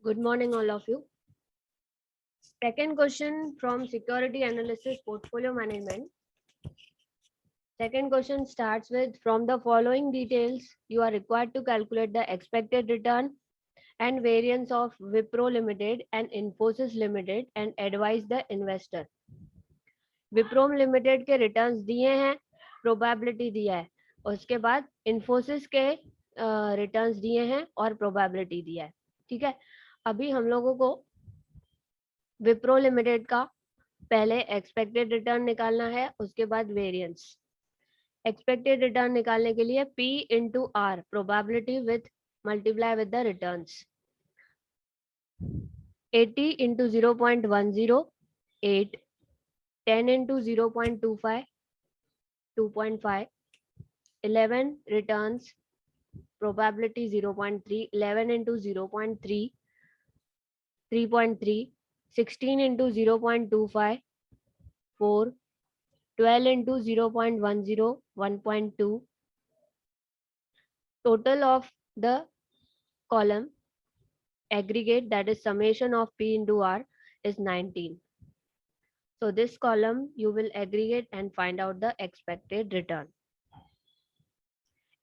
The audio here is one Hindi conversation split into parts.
Good morning, all of you. Second question from Security Analysis Portfolio Management. Second question starts with, from the following details, you are required to calculate the expected return and variance of Wipro Limited and Infosys Limited and advise the investor. Wipro Limited के रिटर्न्स दिए हैं, प्रोबेबिलिटी दिया है, उसके बाद इन्फोसिस के रिटर्न्स दिए हैं और प्रोबेबिलिटी दिया है. ठीक है, अभी हम लोगों को विप्रो लिमिटेड का पहले एक्सपेक्टेड रिटर्न निकालना है, उसके बाद वेरिएंस. एक्सपेक्टेड रिटर्न निकालने के लिए P into R, probability with multiply with the returns. 80 into 0.10, 8. 10 into 0.25, 2.5. 11 returns, probability 0.3. 11 into 0.3, 3.3. 16 into 0.25, 4. 12 into 0.10, 1.2. Total of the column aggregate, that is summation of P into R, is 19. So this column you will aggregate and find out the expected return.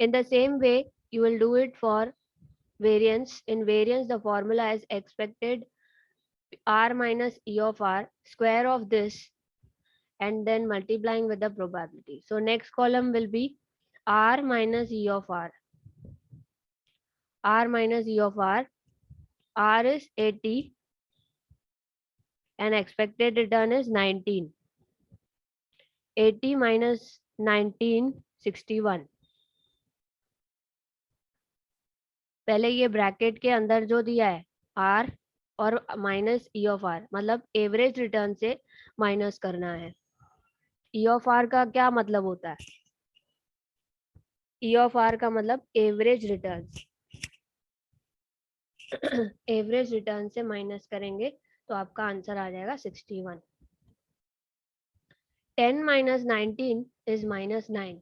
In the same way, you will do it for variance. In variance, the formula is expected R minus E of R, square of this, and then multiplying with the probability. So next column will be R minus E of R. R minus E of R. R is 80 and expected return is 19. 80 minus 19, 61. पहले ये ब्रैकेट के अंदर जो दिया है R और माइनस E of R, मतलब एवरेज रिटर्न से माइनस करना है. E of R का क्या मतलब होता है? E of R का मतलब एवरेज रिटर्न. एवरेज रिटर्न से माइनस करेंगे तो आपका आंसर आ जाएगा 61. 10 minus 19 is minus 9.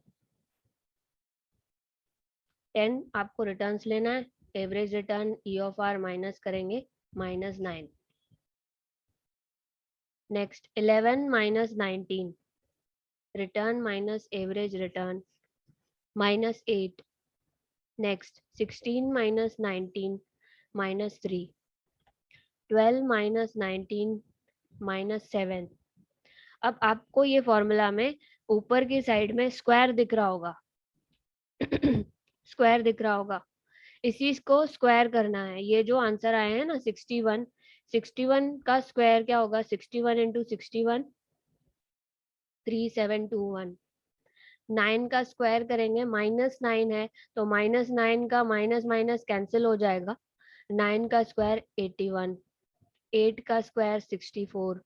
10 आपको रिटर्न्स लेना है, average return E of R minus करेंगे, minus 9. Next 11 minus 19, return minus average return, minus 8. Next 16 minus 19, minus 3. 12 minus 19, minus 7. अब आपको ये फॉर्मूला में ऊपर की साइड में स्क्वायर दिख रहा होगा. स्क्वायर दिख रहा होगा, इसी को स्क्वायर करना है. ये जो आंसर आए हैं ना 61, 61 का स्क्वायर क्या होगा? 61 इंटू 61, 3721. 9 का स्क्वायर करेंगे, माइनस 9 है तो माइनस 9 का माइनस माइनस कैंसिल हो जाएगा. 9 का स्क्वायर 81. 8 का square 64.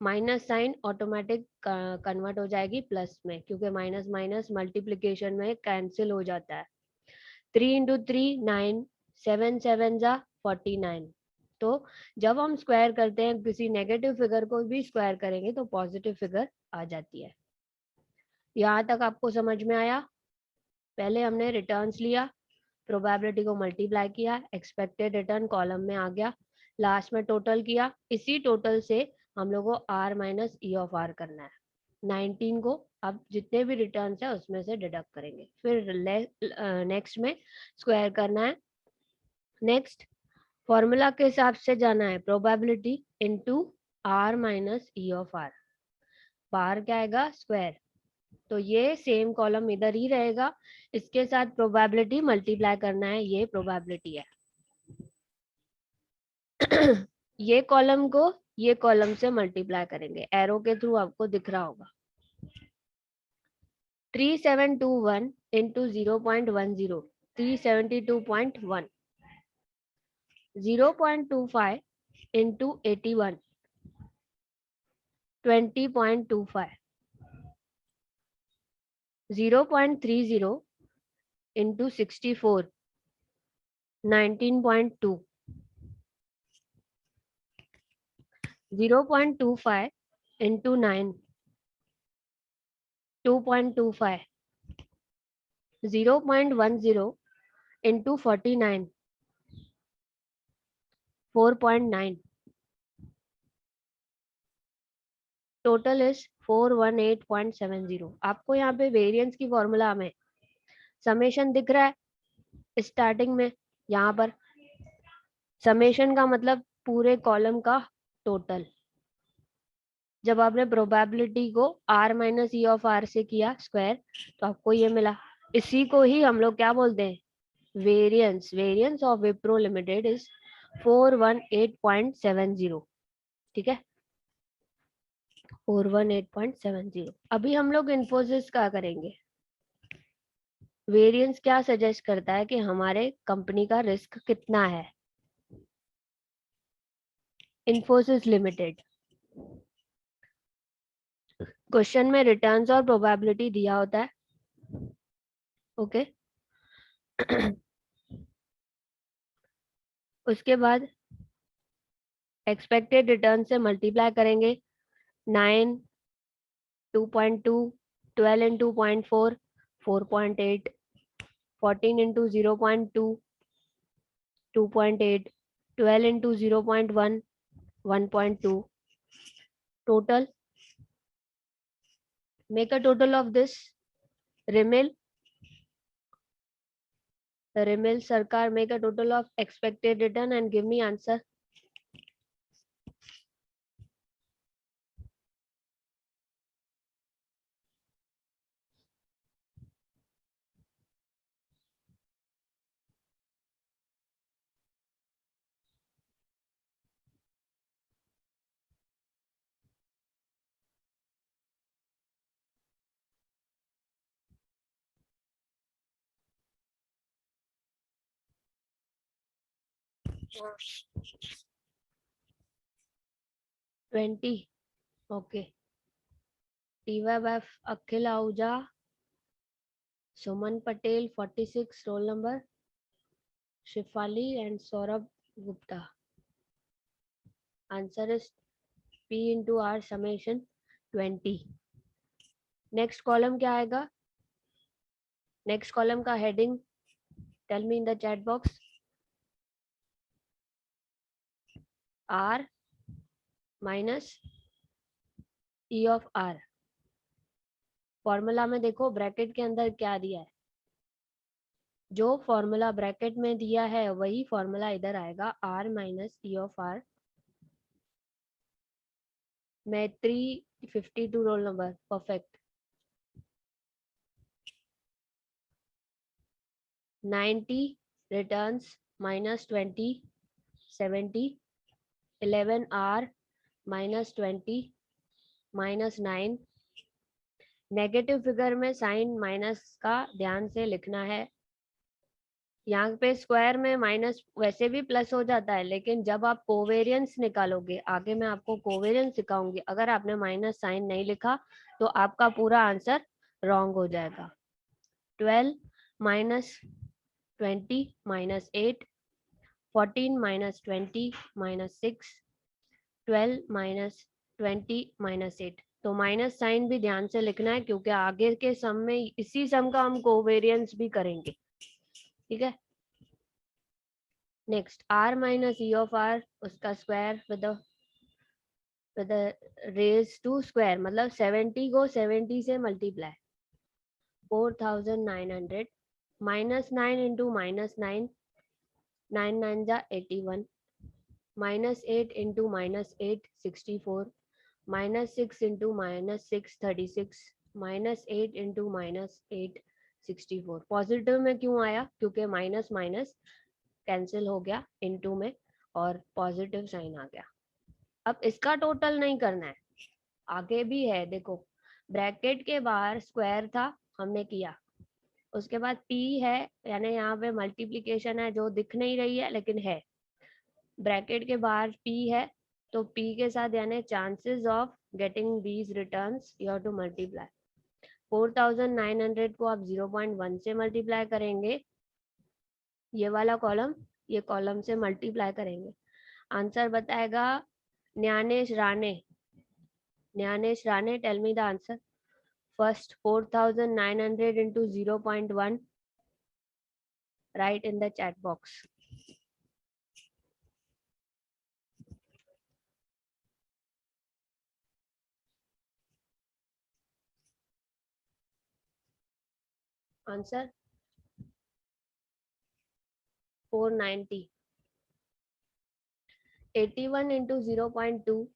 Minus sign automatic convert हो जाएगी प्लस में, क्योंकि माइनस माइनस मल्टीप्लीकेशन में कैंसिल हो जाता है. 3 इंटू 3, 9. 7 7 जा 49. तो जब हम स्क्वायर करते हैं किसी नेगेटिव फिगर को भी स्क्वायर करेंगे तो पॉजिटिव फिगर आ जाती है. यहाँ तक आपको समझ में आया? पहले हमने रिटर्न्स लिया, प्रोबेबिलिटी को मल्टीप्लाई किया, एक्सपेक्टेड रिटर्न कॉलम में आ गया, लास्ट में टोटल किया. इसी टोटल से हम लोग को R minus E of R करना है. 19 को अब जितने भी रिटर्न है उसमें से डिडक्ट करेंगे, फिर नेक्स्ट में स्क्वायर करना है. नेक्स्ट फॉर्मूला के हिसाब से जाना है, probability into R minus E of R. बाहर क्या आएगा? स्क्वायर. तो ये सेम कॉलम इधर ही रहेगा, इसके साथ प्रोबेबिलिटी मल्टीप्लाई करना है. ये प्रोबेबिलिटी है. ये कॉलम को ये कॉलम से मल्टीप्लाई करेंगे, एरो के थ्रू आपको दिख रहा होगा. 3721 into 0.10, 372.1. 0.25 into 81, 20.25. 0.30 into 64, 19.2. 0.25 into 9, 2.25. 0.10 into 49, 4.9. Total is 418.70. आपको यहाँ पे वेरिएंस की फॉर्मूला में समेशन दिख रहा है स्टार्टिंग में. यहाँ पर समेशन का मतलब पूरे कॉलम का टोटल. जब आपने प्रोबेबिलिटी को r minus E of r से किया स्क्वायर तो आपको ये मिला. इसी को ही हम लोग क्या बोलते हैं, variance. Variance of Wipro limited is 418.70. ठीक है, 418.70. अभी हम लोग इन्फोसिस का करेंगे. वेरिएंस क्या सजेस्ट करता है कि हमारे कंपनी का रिस्क कितना है. इन्फोसिस लिमिटेड. क्वेश्चन में रिटर्न्स और प्रोबेबिलिटी दिया होता है. ओके उसके बाद एक्सपेक्टेड रिटर्न से मल्टीप्लाई करेंगे. 9, 2.2, 12 into 0.4, 4.8, 14 into 0.2, 2.8, 12 into 0.1, 1.2. Total, make a total of this. Rimil Sarkar, make a total of expected return and give me answer. Twenty. Okay. TYF Akhil Ahuja, Suman Patel 46 roll number, Shifali and Saurabh Gupta. Answer is P into R summation 20. Next column क्या आएगा? नेक्स्ट कॉलम का heading tell me in the chat box. R minus E of R. Formula में देखो ब्रैकेट के अंदर क्या दिया है. जो फॉर्मूला ब्रैकेट में दिया है वही फॉर्मूला इधर आएगा. R minus E of R. मैत्री 52 roll number. Perfect. 90 returns minus 20 70. 11 R minus 20 minus 9. Negative figure में साइन माइनस का ध्यान से लिखना है. यहाँ पे स्क्वायर में माइनस वैसे भी प्लस हो जाता है, लेकिन जब आप कोवेरियंस निकालोगे, आगे मैं आपको कोवेरियंस सिखाऊंगी, अगर आपने माइनस साइन नहीं लिखा तो आपका पूरा आंसर रॉन्ग हो जाएगा. 12 minus 20 minus 8, 14 minus 20 minus 6, 12 minus 20 minus 8. तो माइनस साइन भी ध्यान से लिखना है क्योंकि आगे के सम में इसी सम का हम कोवेरियंस भी करेंगे. ठीक है. Next R minus E of R, उसका square with raise to square, मतलब 70 को 70 से मल्टीप्लाई. 4900 माइनस 9 इंटू माइनस 9, 9 9 जा 81, minus 8 into minus 8 64, minus 6 into minus 6 36, minus 8 into minus 8 64. Positive में क्यों आया? क्योंकि माइनस माइनस कैंसिल हो गया इनटू में और पॉजिटिव साइन आ गया. अब इसका टोटल नहीं करना है, आगे भी है. देखो ब्रैकेट के बाहर स्क्वायर था, हमने किया. उसके बाद P है, यानी यहाँ पे मल्टीप्लिकेशन है जो दिख नहीं रही है लेकिन है. ब्रैकेट के बाहर P है तो P के साथ यानी chances of getting these returns you have to multiply. 4900 को आप 0.1 से मल्टीप्लाई करेंगे, ये वाला कॉलम ये कॉलम से मल्टीप्लाई करेंगे. आंसर बताएगा Nyanesh Rane. Nyanesh Rane, tell me the answer. First 4900 into 0.1, write in the chat box. Answer 490. 81 into 0.2,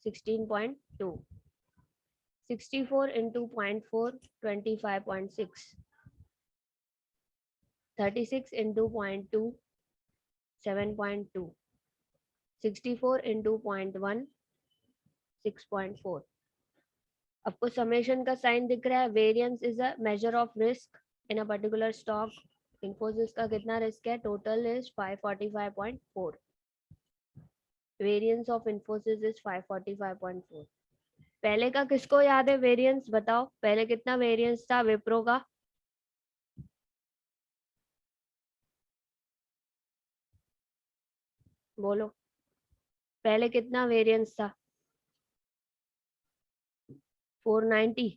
16.2. 64 into 0.4, 25.6. 36 into 0.2, 7.2. 64 into 0.1, 6.4. आपको समेशन का साइन दिख रहा है. Variance is a measure of risk in a particular stock. Infosys का कितना रिस्क है? Total is 545.4. Variance of Infosys is 545.4. पहले का किसको याद है वेरियंस? बताओ पहले कितना वेरियंस था विप्रो का? बोलो पहले कितना वेरियंस था? 490.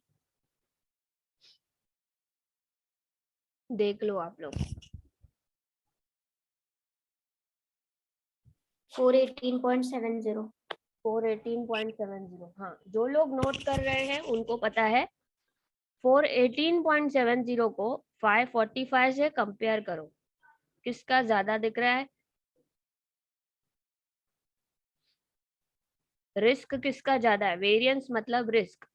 देख लो आप लोग. 418.70. 418.70. हाँ, जो लोग नोट कर रहे हैं उनको पता है. 418.70 को 545 से कंपेयर करो. किसका ज्यादा दिख रहा है? रिस्क किसका ज्यादा है? वेरियंस मतलब रिस्क.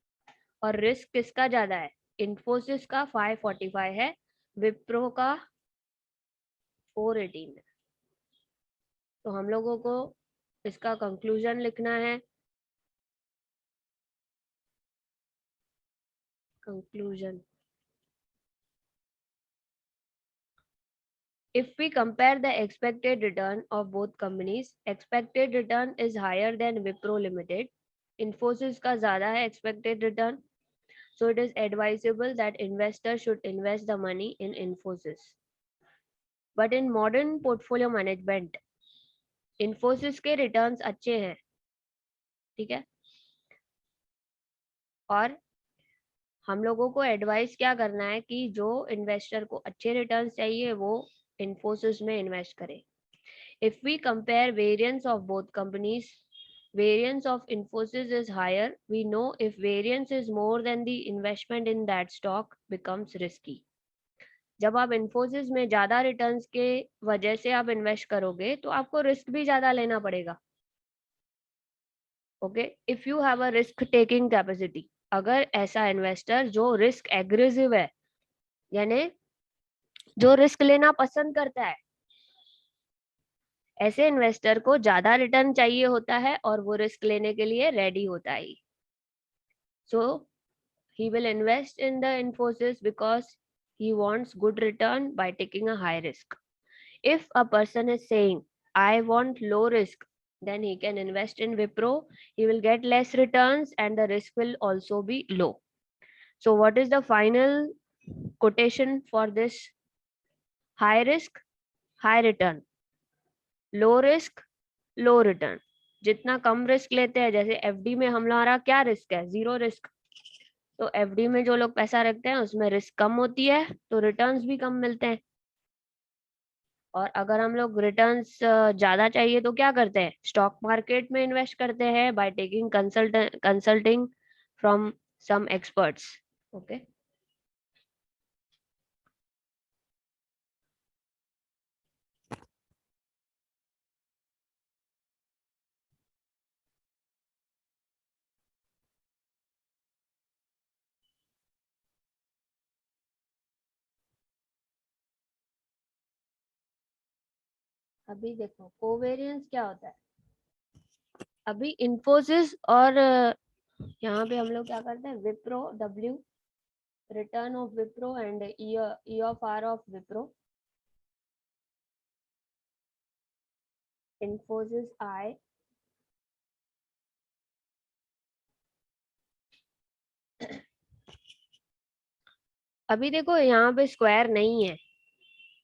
और रिस्क किसका ज्यादा है? इन्फोसिस का 545 है, विप्रो का 418 है. तो हम लोगों को इसका कंक्लूजन लिखना है. Conclusion. If we compare the expected return of both companies, expected return is higher than Wipro Limited. Infosys का ज़्यादा है expected return. So it is advisable that investors should invest the money in Infosys. But in modern portfolio management, Infosys के returns अच्छे हैं. ठीक है. और हम लोगों को एडवाइस क्या करना है कि जो इन्वेस्टर को अच्छे रिटर्न्स चाहिए वो इन्फोसिस में इन्वेस्ट करे. If we compare variance of both companies, variance of Infosys is higher. We know if variance is more than the investment in that stock becomes risky. जब आप Infosys में ज्यादा रिटर्न्स के वजह से आप इन्वेस्ट करोगे तो आपको रिस्क भी ज्यादा लेना पड़ेगा. Okay. If you have a risk taking capacity, अगर ऐसा इन्वेस्टर जो रिस्क एग्रेसिव है, यानी जो रिस्क लेना पसंद करता है, ऐसे इन्वेस्टर को ज्यादा रिटर्न चाहिए होता है और वो रिस्क लेने के लिए रेडी होता है. सो he will invest in the Infosys because he wants good return by taking a high risk. If a person is saying I want low risk, then he can invest in Wipro. He will get less returns and the risk will also be low. So what is the final quotation for this? High risk, high return. Low risk, low return. जितना कम रिस्क लेते हैं, जैसे एफडी में हमारा क्या रिस्क है? Zero risk. तो एफडी में जो लोग पैसा रखते हैं उसमें रिस्क कम होती है तो रिटर्न्स भी कम मिलते हैं. और अगर हम लोग रिटर्न्स ज्यादा चाहिए तो क्या करते हैं? स्टॉक मार्केट में इन्वेस्ट करते हैं by taking consulting from some experts. Okay. अभी देखो कोवेरियंस क्या होता है. अभी इन्फोसिस और यहाँ पे हम लोग क्या करते हैं? Wipro W, return of Wipro and E of R of Wipro. Infosys I. अभी देखो यहाँ पे स्क्वायर नहीं है.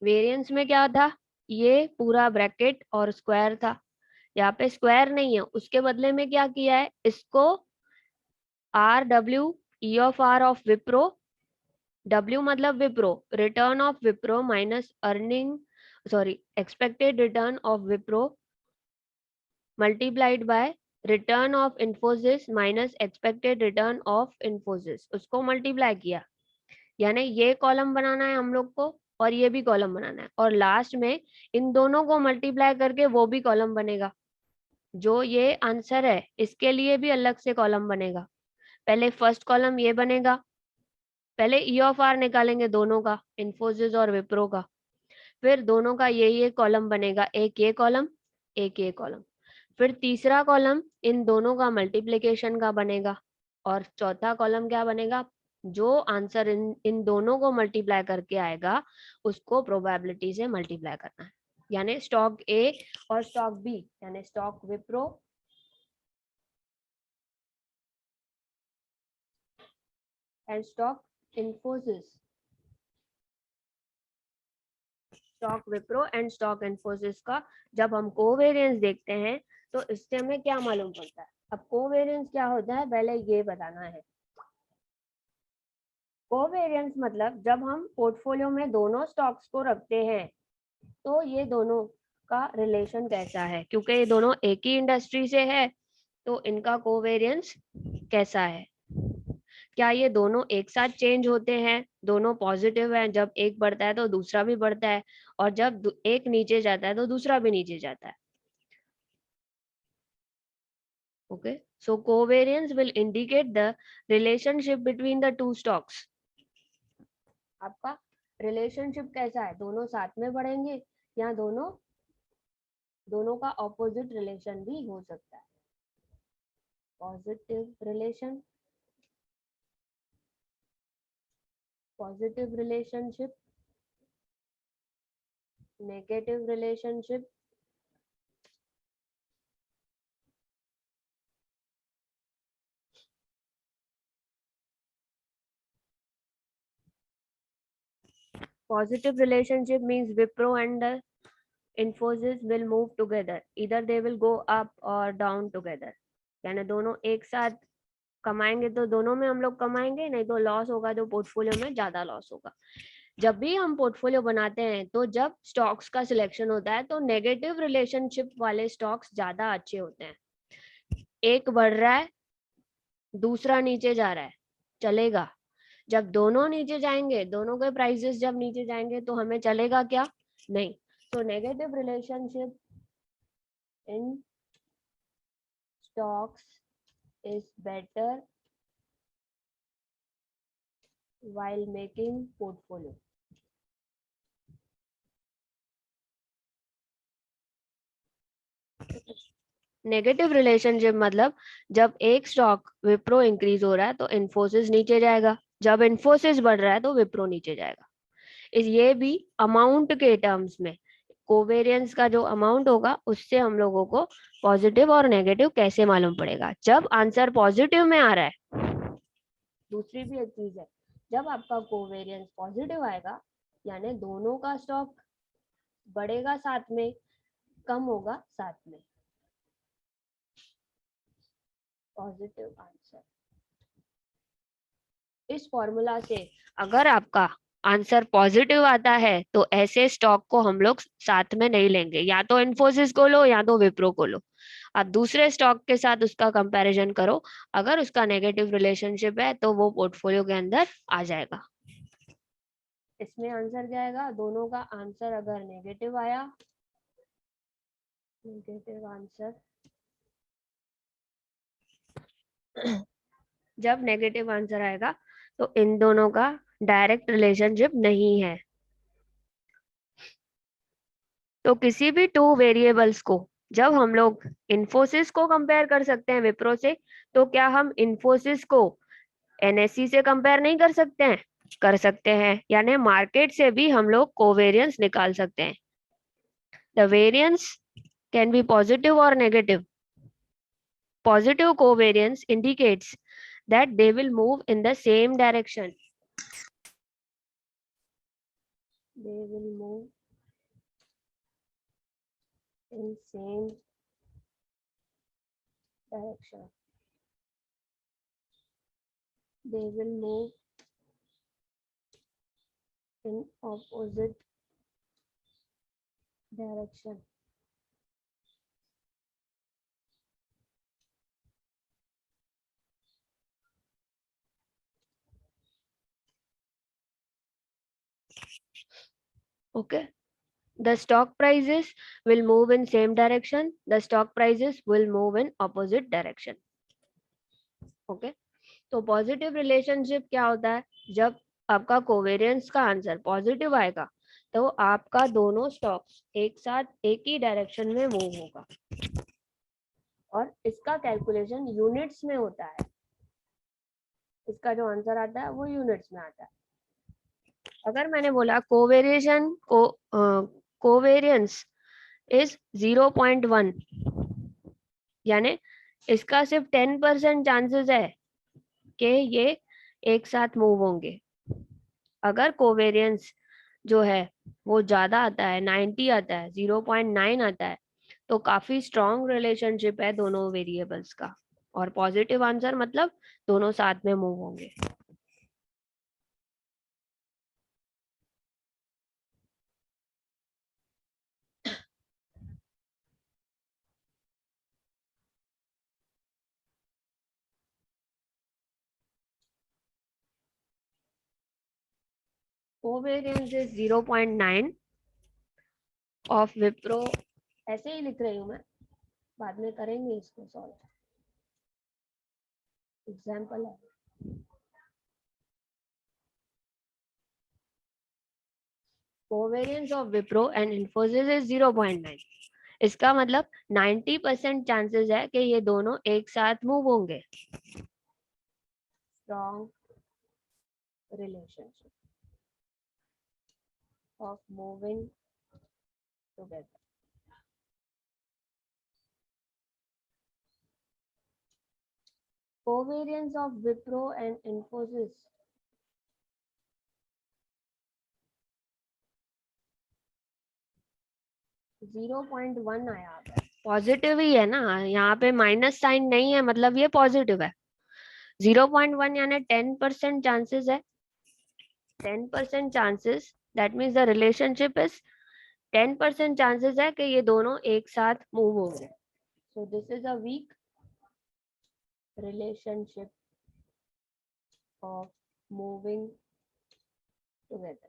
वेरिएंस में क्या था? ये पूरा ब्रैकेट और स्क्वायर था. यहाँ पे स्क्वायर नहीं है, उसके बदले में क्या किया है? इसको R W E of R of Wipro. W मतलब Wipro, return of Wipro minus earning, sorry expected return of Wipro multiplied by return of Infosys minus expected return of Infosys. उसको मल्टीप्लाई किया. यानी ये कॉलम बनाना है हम लोग को और ये भी कॉलम बनाना है, और लास्ट में इन दोनों को मल्टीप्लाई करके वो भी कॉलम बनेगा। जो ये आंसर है इसके लिए भी अलग से कॉलम बनेगा। पहले फर्स्ट कॉलम ये बनेगा, पहले ई ऑफ आर निकालेंगे दोनों का, इन्फोसिस और विप्रो का, फिर दोनों का ये कॉलम बनेगा, एक ये कॉलम एक ये कॉलम। फिर तीसरा कॉलम इन दोनों का मल्टीप्लिकेशन का बनेगा, और चौथा कॉलम क्या बनेगा, जो आंसर इन इन दोनों को मल्टीप्लाई करके आएगा उसको प्रोबेबिलिटी से मल्टीप्लाई करना है। यानी स्टॉक ए और स्टॉक बी, यानी stock Wipro and stock Infosys, stock Wipro and stock Infosys का जब हम कोवेरिएंस देखते हैं तो इससे हमें क्या मालूम पड़ता है। अब कोवेरिएंस क्या होता है पहले ये बताना है। कोवेरिएंस मतलब जब हम पोर्टफोलियो में दोनों स्टॉक्स को रखते हैं तो ये दोनों का रिलेशन कैसा है, क्योंकि ये दोनों एक ही इंडस्ट्री से है तो इनका कोवेरिएंस कैसा है। क्या ये दोनों एक साथ चेंज होते हैं, दोनों पॉजिटिव हैं, जब एक बढ़ता है तो दूसरा भी बढ़ता है, और जब एक नीचे जाता है तो दूसरा भी नीचे जाता है। Okay, so covariance will indicate the relationship between the two stocks. आपका रिलेशनशिप कैसा है, दोनों साथ में बढ़ेंगे या दोनों दोनों का ऑपोजिट रिलेशन भी हो सकता है। Positive relation, positive relationship, negative relationship, positive relationship means Wipro and the Infosys will move together, either they will go up or down together, यानी दोनों एक साथ कमाएंगे तो दोनों में हम लोग कमाएंगे, नहीं तो लॉस होगा तो पोर्टफोलियो में ज्यादा लॉस होगा। जब भी हम पोर्टफोलियो बनाते हैं तो जब स्टॉक्स का सिलेक्शन होता है तो नेगेटिव रिलेशनशिप वाले स्टॉक्स ज्यादा अच्छे होते हैं। एक बढ़ रहा है दूसरा नीचे जा रहा है, चलेगा। जब दोनों नीचे जाएंगे, दोनों के प्राइसेस जब नीचे जाएंगे तो हमें चलेगा क्या, नहीं। तो negative relationship in stocks is better while making portfolio. Negative relationship मतलब जब एक स्टॉक विप्रो इंक्रीज हो रहा है तो इन्फोसिस नीचे जाएगा, जब इन्फोसिस बढ़ रहा है तो विप्रो नीचे जाएगा। इस ये भी अमाउंट के टर्म्स में कोवेरिएंस का जो अमाउंट होगा उससे हम लोगों को पॉजिटिव और नेगेटिव कैसे मालूम पड़ेगा, जब आंसर पॉजिटिव में आ रहा है। दूसरी भी एक चीज है, जब आपका कोवेरिएंस पॉजिटिव आएगा यानी दोनों का स्टॉक बढ़ेगा साथ में, कम होगा साथ में, पॉजिटिव आंसर। इस फॉर्मूला से अगर आपका आंसर पॉजिटिव आता है तो ऐसे स्टॉक को हम लोग साथ में नहीं लेंगे, या तो इन्फोसिस को लो या तो विप्रो को लो। आप दूसरे स्टॉक के साथ उसका कंपैरिजन करो, अगर उसका नेगेटिव रिलेशनशिप है तो वो पोर्टफोलियो के अंदर आ जाएगा। इसमें आंसर क्या आएगा, दोनों का आंसर अगर नेगेटिव आया, नेगेटिव आंसर जब नेगेटिव आंसर आएगा तो इन दोनों का डायरेक्ट रिलेशनशिप नहीं है। तो किसी भी टू वेरिएबल्स को जब हम लोग इन्फोसिस को कंपेयर कर सकते हैं विप्रो से, तो क्या हम इन्फोसिस को एनएससी से कंपेयर नहीं कर सकते हैं, कर सकते हैं। यानी मार्केट से भी हम लोग कोवेरिएंस निकाल सकते हैं। The variance can be positive और negative. Positive covariance indicates that they will move in the same direction. They will move in same direction. They will move in opposite direction. Okay, the stock prices will move in same direction, the stock prices will move in opposite direction. Okay, तो पॉजिटिव रिलेशनशिप क्या होता है? जब आपका कोवेरियंस का आंसर पॉजिटिव आएगा तो आपका दोनों स्टॉक्स एक साथ एक ही डायरेक्शन में मूव होगा, और इसका कैलकुलेशन यूनिट्स में होता है। इसका जो आंसर आता है वो यूनिट्स में आता है। अगर मैंने बोला कोवेरियंस इज 0.1, यानी इसका सिर्फ 10% चांसेस है कि ये एक साथ मूव होंगे। अगर कोवेरियंस जो है वो ज्यादा आता है, 90 आता है, 0.9 आता है, तो काफी स्ट्रॉन्ग रिलेशनशिप है दोनों वेरिएबल्स का, और पॉजिटिव आंसर मतलब दोनों साथ में मूव होंगे। कोवेरियंस इज 0.9 ऑफ विप्रो, ऐसे ही लिख रही हूँ मैं, बाद में करेंगे इसको सॉल्व, एग्जाम्पल है। Covariance of Wipro and Infosys is 0.9, इसका मतलब 90% चांसेस है कि ये दोनों एक साथ मूव होंगे। Strong relationship of moving together. Covariance of Wipro and Infosys 0.1 आया, पॉजिटिव ही है ना, यहाँ पे माइनस साइन नहीं है, मतलब ये पॉजिटिव है। 0.1 यानी 10% चांसेस है, 10% chances, that means the relationship is 10% chances है कि ये दोनों एक साथ मूव होंगे। So this is a weak relationship of moving together.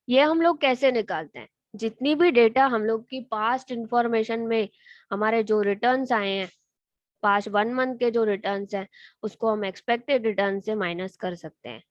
ये हम लोग कैसे निकालते हैं? जितनी भी डेटा हम लोग की पास्ट इंफॉर्मेशन में हमारे जो रिटर्न्स आए हैं, पास्ट 1 मंथ के जो रिटर्न्स हैं, उसको हम एक्सपेक्टेड रिटर्न से माइनस कर सकते हैं,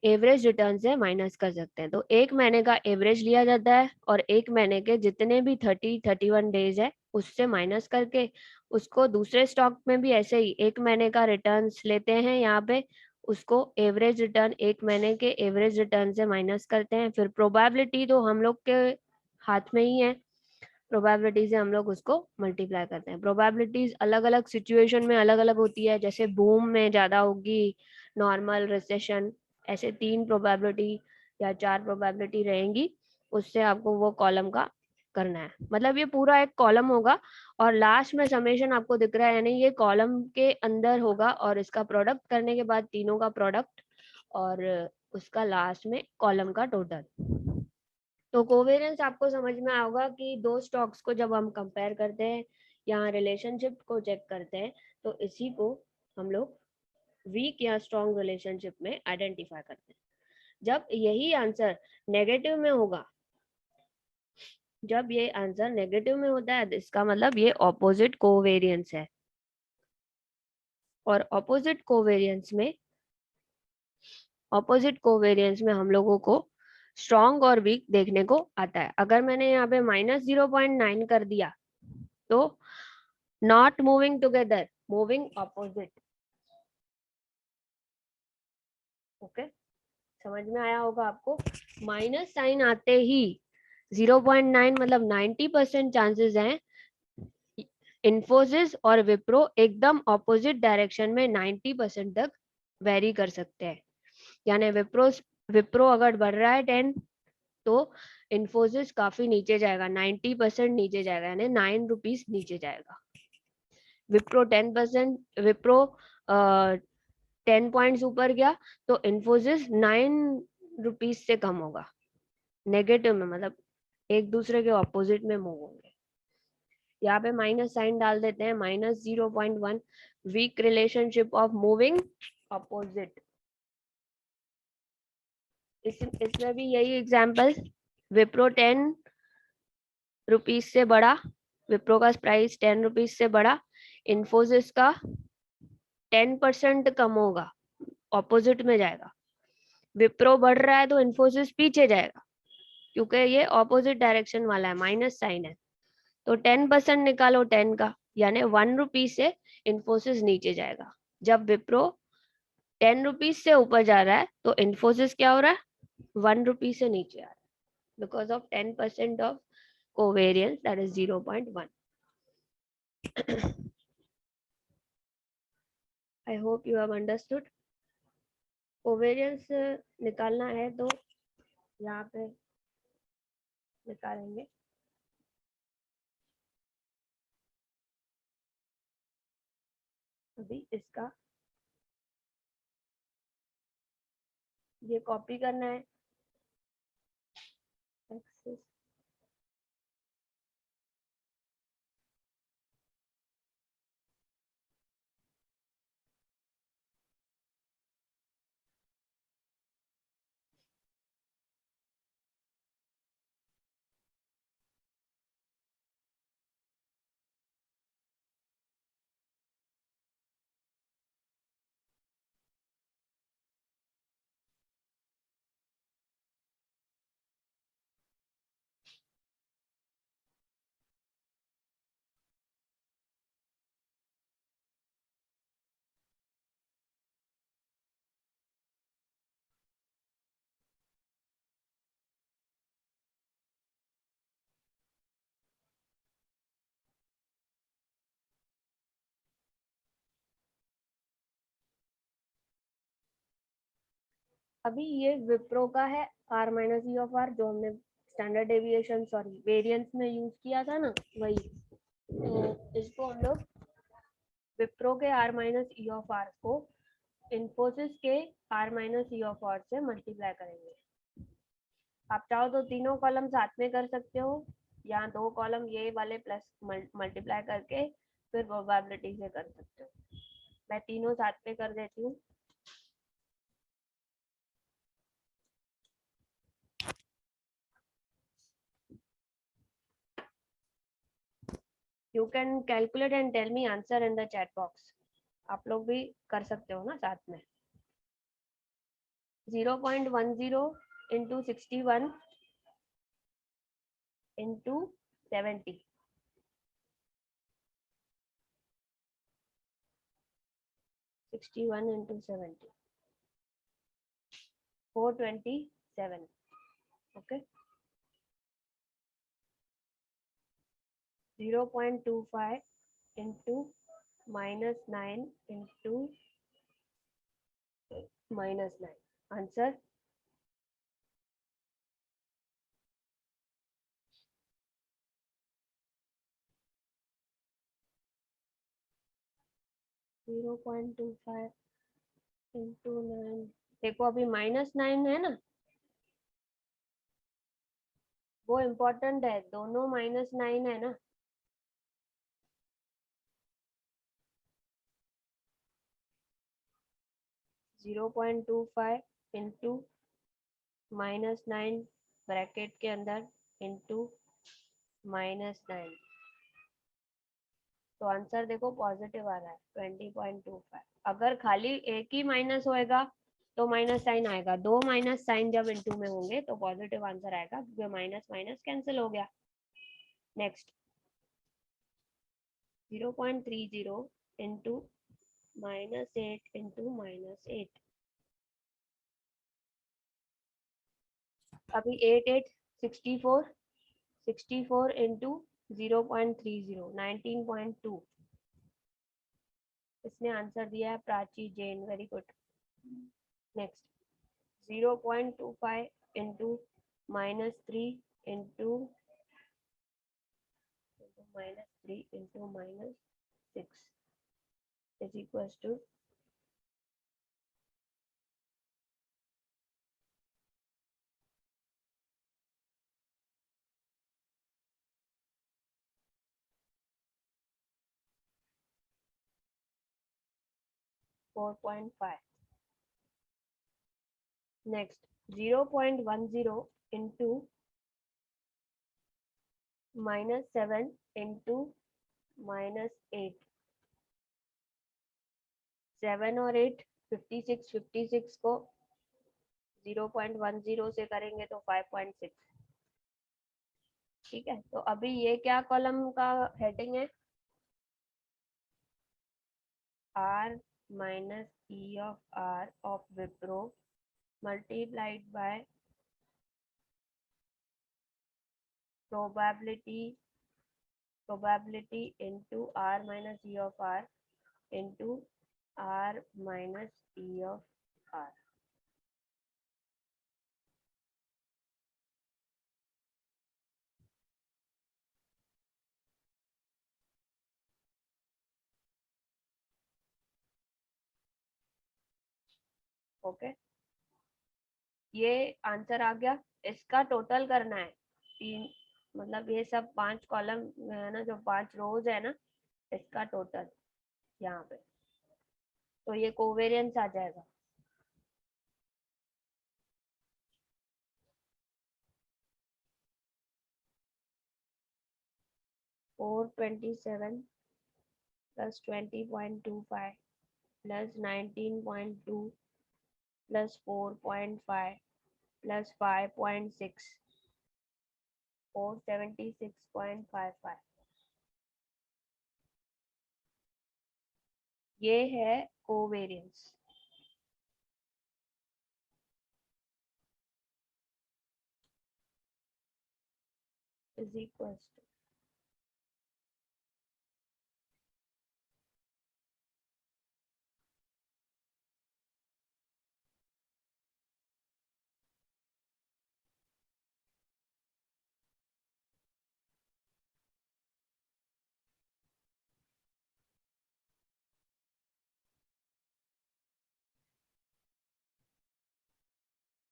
एवरेज रिटर्न से माइनस कर सकते हैं। तो एक महीने का एवरेज लिया जाता है और एक महीने के जितने भी 31 डेज है उससे माइनस करके उसको दूसरे स्टॉक में भी ऐसे ही एक महीने का रिटर्न्स लेते हैं, यहाँ पे उसको एवरेज रिटर्न एक महीने के एवरेज रिटर्न से माइनस करते हैं। फिर प्रोबेबिलिटी तो हम लोग के हाथ में ही है, प्रोबेबिलिटी से हम लोग उसको मल्टीप्लाई करते हैं। प्रोबेबिलिटीज अलग अलग सिचुएशन में अलग अलग होती है, जैसे बूम में ज्यादा होगी, नॉर्मल, रिसेशन, ऐसे 3 प्रोबेबिलिटी या 4 प्रोबेबिलिटी रहेंगी। उससे आपको वो कॉलम का करना है, मतलब ये पूरा एक कॉलम होगा और लास्ट में समेशन आपको दिख रहा है, यानी ये कॉलम के अंदर होगा और इसका प्रोडक्ट करने के बाद तीनों का प्रोडक्ट और उसका लास्ट में कॉलम का टोटल। तो कोवेरियंस आपको समझ में आएगा कि दो स्टॉक्स को जब हम कंपेयर करते हैं, यहाँ रिलेशनशिप को चेक करते हैं, तो इसी को हम लोग वीक या स्ट्रॉन्ग रिलेशनशिप में आइडेंटिफाई करते हैं। जब यही आंसर नेगेटिव में होगा, जब ये आंसर नेगेटिव में होता है, इसका मतलब ये ऑपोजिट कोवेरियंस है, और ऑपोजिट कोवेरियंस में हम लोगों को स्ट्रॉन्ग और वीक देखने को आता है। अगर मैंने यहाँ पे -0.9 कर दिया तो not moving together, moving opposite. Okay, समझ में आया होगा आपको। माइनस साइन आते ही 0.9 मतलब 90% चांसेस हैं इन्फोसिस और विप्रो एकदम ऑपोजिट डायरेक्शन में 90% तक वेरी कर सकते हैं। यानी विप्रो अगर बढ़ रहा है 10 तो इन्फोसिस काफी नीचे जाएगा, 90% नीचे जाएगा, यानी 9 रुपीज नीचे जाएगा। विप्रो 10 पॉइंट्स ऊपर गया तो इन्फोसिस 9 रुपीज से कम होगा, नेगेटिव में, मतलब एक दूसरे के ऑपोजिट में मूव होंगे। यहाँ पे माइनस साइन डाल देते हैं, -0.1 weak relationship of moving opposite. इसमें भी यही एग्जाम्पल, विप्रो 10 रुपीज से बड़ा, विप्रो का प्राइस 10 रुपीज से बड़ा, इन्फोसिस का 10% कम होगा, ऑपोजिट में जाएगा। विप्रो बढ़ रहा है तो इन्फोसिस पीछे जाएगा, क्योंकि ये ऑपोजिट डायरेक्शन वाला है, माइनस साइन है। तो 10% निकालो 10 का, यानी 1 रुपीज से इन्फोसिस नीचे जाएगा। जब विप्रो 10 रुपीज से ऊपर जा रहा है तो इन्फोसिस क्या हो रहा है, 1 रुपीज से नीचे आ रहा है, because of 10% of covariance, that is 0.1. I hope you have understood. Covariance निकालना है तो यहाँ पे निकालेंगे. अभी इसका ये कॉपी करना है, एक्सेस अभी ये विप्रो का है R minus E of R, जो हमने स्टैंडर्ड डेविएशन सॉरी वेरिएंस में यूज किया था ना, वही. तो इसको हम लोग विप्रो के R minus E of R को इन्फोसिस के R minus E of R से मल्टीप्लाई करेंगे. आप चाहो तो तीनों कॉलम साथ में कर सकते हो, या दो कॉलम ये वाले प्लस मल्टीप्लाई करके फिर प्रोबेबिलिटी से कर सकते हो. मैं तीनों साथ में कर देती हूँ. You can calculate and tell me answer in the chat box. आप लोग भी कर सकते हो ना साथ में. 0.10 into 61 into 70, 61 into 70, 427. Okay. 0.25 into -9 into -9. Answer 0.25 into 9. देखो अभी -9 है ना, वो इम्पोर्टेंट है, दोनों -9 है ना. 0.25 इंटू -9 ब्रैकेट के अंदर इंटू -9. तो आंसर देखो पॉजिटिव आ रहा है 20.25. अगर खाली एक ही माइनस होएगा तो माइनस साइन आएगा, दो माइनस साइन जब इंटू में होंगे तो पॉजिटिव आंसर आएगा, क्योंकि माइनस माइनस कैंसिल हो गया. Next 0.30 into -8 into -8. अभी 8 8 64, 64 इंटू 0.30 19.2. इसने आंसर दिया है Prachi Jain, very good. Next 0.25 into -3 into -3 into -6 is equal to 4.5. Next 0.10 into -7 into -8, 7 और 8 56, 56 को 0.10 से करेंगे तो 5.6। ठीक है, तो अभी ये क्या कॉलम का हेडिंग है? R minus E of R of Wipro multiplied by probability into R minus E of R into R minus E of R. Okay, ये आंसर आ गया। इसका टोटल करना है, तीन मतलब ये सब 5 कॉलम है ना, जो 5 रोज है ना, इसका टोटल यहाँ पे, तो ये कोवेरियंस आ जाएगा। Four 27 plus 20.25 plus 19.2 plus 4.5 plus 5.6, 476.55। ये है कोवेरियंस। इज इक्वल टू,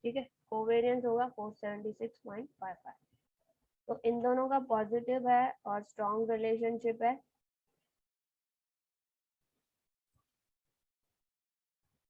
ठीक है, कोवेरियंस होगा 476.55। तो इन दोनों का पॉजिटिव है और स्ट्रॉन्ग रिलेशनशिप है,